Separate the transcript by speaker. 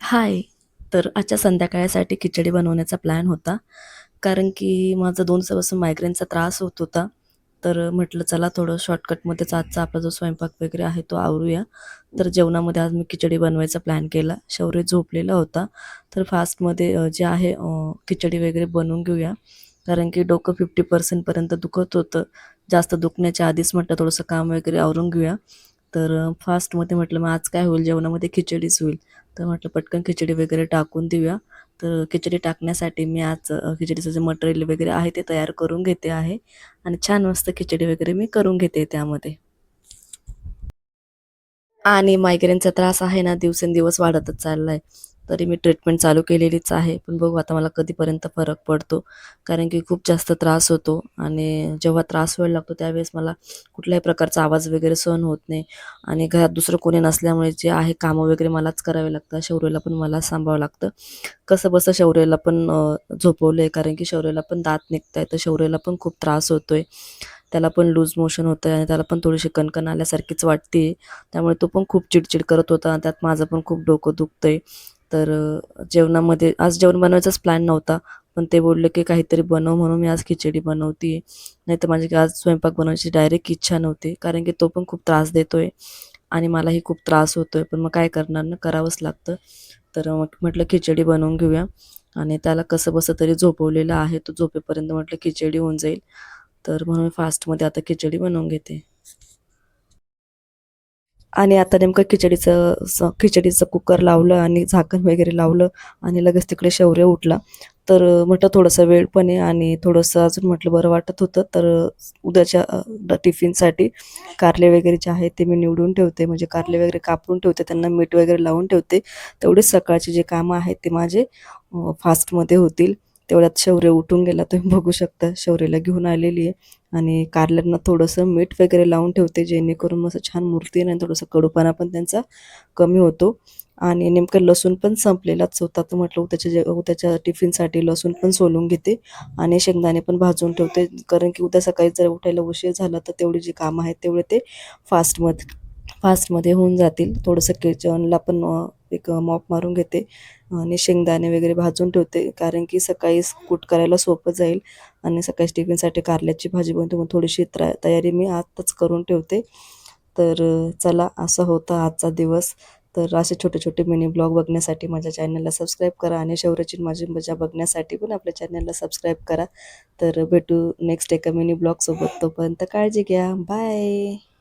Speaker 1: हाय. तर आजच्या संध्याकाळसाठी खिचडी बनवण्याचा प्लॅन होता. कारण की माझा 2 दिवसापासून मायग्रेनचा त्रास होत होता. तर म्हटलं चला थोडं शॉर्टकटमध्येच आजचा आपला जो स्वयंपाक वगैरे आहे तो आवरूया. तर जेवणामध्ये आज मी खिचडी बनवायचा प्लॅन केला. शौर्य झोपलेला होता. तर फास्टमध्ये जे आहे खिचडी वगैरे बनवून घेऊया. कारण की डोकं 50% पर्यंत दुखत होतं. जास्त दुखण्याच्या आधीच म्हटलं थोडंसं काम वगैरे आवरून घेऊया. तर फास्टमध्ये म्हटलं मग आज काय होईल जेवणामध्ये खिचडीच होईल. तर म्हटलं पटकन खिचडी वगैरे टाकून देऊया. तर खिचडी टाकण्यासाठी मी आज खिचडीचं जे मटेरियल वगैरे आहे ते तयार करून घेते आहे आणि छान मस्त खिचडी वगैरे मी करून घेते त्यामध्ये. आणि मायग्रेनचा त्रास आहे ना दिवसेंदिवस वाढतच चाललाय. तरी मी ट्रीटमेंट चालू केलेलीच आहे. पण बघू आता मला कधीपर्यंत फरक पडतो. कारण की खूप जास्त त्रास होतो आणि जेव्हा त्रास व्हायला लागतो त्यावेळेस मला कुठल्याही प्रकारचा आवाज वगैरे सहन होत नाही आणि घरात दुसरं कोणी नसल्यामुळे जे आहे कामं वगैरे मलाच करावे लागतात. शौर्यला पण मलाच सांभाळावं लागतं. कसंबसं शौर्यला पण झोपवलंय कारण की शौर्यला पण दात निघतायत. तर शौर्यला पण खूप त्रास होतोय. त्याला पण लूज मोशन होतंय आणि त्याला पण थोडीशी कणकण आल्यासारखीच वाटते. त्यामुळे तो पण खूप चिडचिड करत होता आणि त्यात माझं पण खूप डोकं दुखतंय. तर जेवणामध्ये आज जेवण बनवायचाच प्लॅन नव्हता. पण ते बोलले की काहीतरी बनव म्हणून मी आज खिचडी बनवतीये. नाहीतर माझी आज स्वयंपाक बनवायची डायरेक्ट इच्छा नव्हती. कारण की तो पण खूप त्रास देतोय आणि मलाही खूप त्रास होतोय. पण मग काय करणार ना, करावंच लागतं. तर मग म्हटलं खिचडी बनवून घेऊया आणि त्याला कसंबसं तरी झोपवलेलं आहे. तो झोपेपर्यंत म्हटलं खिचडी होऊन जाईल. तर म्हणून मी फास्टमध्ये आता खिचडी बनवून घेते. आणि आता नेमकं खिचडीचं कुकर लावलं आणि झाकण वगैरे लावलं आणि लगेच तिकडे शौर्य उठला. तर म्हटलं थोडासा वेळ पण आहे आणि थोडंसं अजून म्हटलं बरं वाटत होतं. तर उद्याच्या टिफिनसाठी कारले वगैरे जे आहेत ते मी निवडून ठेवते. म्हणजे कारले वगैरे कापून ठेवते, त्यांना मीठ वगैरे लावून ठेवते. तेवढेच सकाळचे जे कामं आहेत ते माझे फास्टमध्ये होतील. तेवढ्यात शौर्य उठून गेला. तुम्ही बघू शकता शौर्यला घेऊन आलेली आहे. आणि कारल्यांना थोडंसं मीठ वगैरे लावून ठेवते जेणेकरून मग असं छान मुरतील आणि थोडंसं कडूपणा पण त्यांचा कमी होतो. आणि नेमकं लसूण पण संपलेलाच होता, तर म्हटलं उद्याच्या टिफिनसाठी लसूण पण सोलून घेते आणि शेंगदाणे पण भाजून ठेवते. कारण की उद्या सकाळी जर उठायला उशीर झाला तर तेवढी जी कामं आहेत तेवढे ते फास्टमध्ये फास्टमध्ये होऊन जातील. थोडंसं किचनला पण एक मॉप मारून घेते आणि शेंगदाणे वगैरे भाजून ठेवते. कारण की सकाळी कूट करायला सोपं जाईल आणि सकाळी टिफिनसाठी कारल्याची भाजी बनवते. मग थोडीशी तयारी मी आत्ताच करून ठेवते. तर चला असा होता आजचा दिवस. तर असे छोटे-छोटे मिनी ब्लॉग बघण्यासाठी माझ्या चॅनलला सबस्क्राईब करा आणि शौर्याची माझी मजा बघण्यासाठी पण आपल्या चॅनलला सबस्क्राईब करा. तर भेटू नेक्स्ट एका मिनी ब्लॉगसोबत. तोपर्यंत काळजी घ्या. बाय.